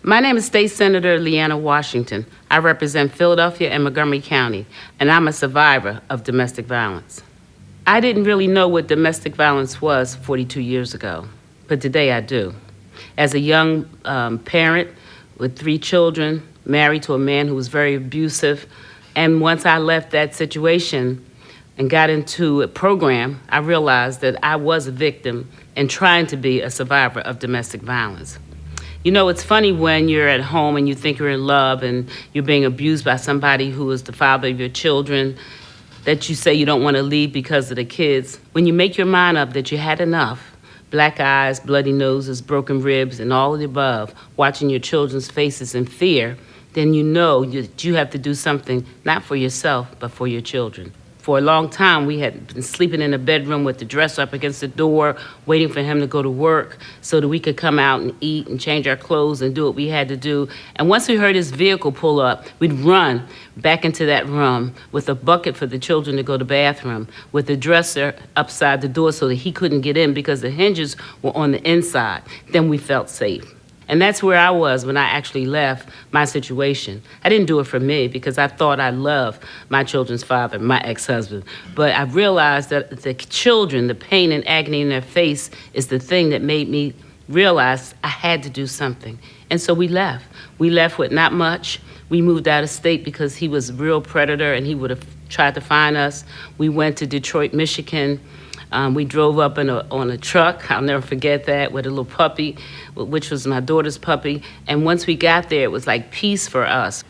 My name is State Senator Leanna Washington. I represent Philadelphia and Montgomery County, and I'm a survivor of domestic violence. I didn't really know what domestic violence was 42 years ago, but today I do. As a young parent with 3 children, married to a man who was very abusive, and once I left that situation and got into a program, I realized that I was a victim and trying to be a survivor of domestic violence. You know, it's funny when you're at home and you think you're in love and you're being abused by somebody who is the father of your children, that you say you don't want to leave because of the kids. When you make your mind up that you had enough, black eyes, bloody noses, broken ribs, and all of the above, watching your children's faces in fear, then you know that you have to do something not for yourself, but for your children. For a long time, we had been sleeping in a bedroom with the dresser up against the door, waiting for him to go to work so that we could come out and eat and change our clothes and do what we had to do. And once we heard his vehicle pull up, we'd run back into that room with a bucket for the children to go to the bathroom, with the dresser upside the door so that he couldn't get in because the hinges were on the inside. Then we felt safe. And that's where I was when I actually left my situation. I didn't do it for me because I thought I loved my children's father, my ex-husband. But I realized that the children, the pain and agony in their face is the thing that made me realize I had to do something. And so we left. We left with not much. We moved out of state because he was a real predator and he would have tried to find us. We went to Detroit, Michigan. We drove up on a truck, I'll never forget that, with a little puppy, which was my daughter's puppy. And once we got there, it was like peace for us.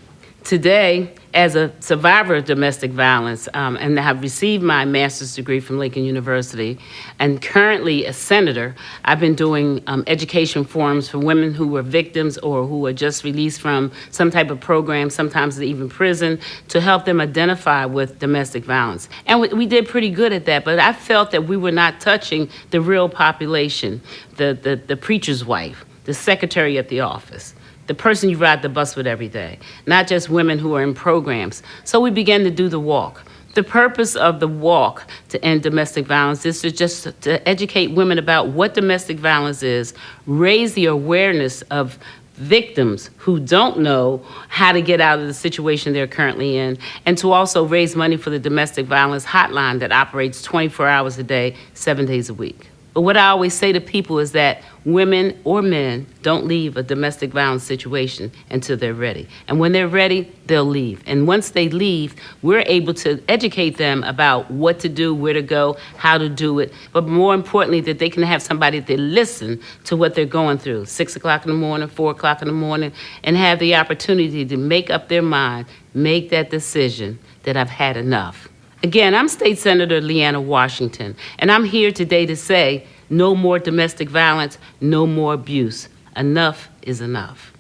Today, as a survivor of domestic violence, and have received my master's degree from Lincoln University, and currently a senator, I've been doing education forums for women who were victims or who were just released from some type of program, sometimes even prison, to help them identify with domestic violence. And we did pretty good at that, but I felt that we were not touching the real population, the preacher's wife, the secretary at the office, the person you ride the bus with every day, not just women who are in programs. So we began to do the walk. The purpose of the walk to end domestic violence is to educate women about what domestic violence is, raise the awareness of victims who don't know how to get out of the situation they're currently in, and to also raise money for the domestic violence hotline that operates 24 hours a day, 7 days a week. But what I always say to people is that women or men don't leave a domestic violence situation until they're ready. And when they're ready, they'll leave. And once they leave, we're able to educate them about what to do, where to go, how to do it. But more importantly, that they can have somebody that listen to what they're going through, 6 o'clock in the morning, 4 o'clock in the morning, and have the opportunity to make up their mind, make that decision that I've had enough. Again, I'm State Senator Leanna Washington, and I'm here today to say no more domestic violence, no more abuse. Enough is enough.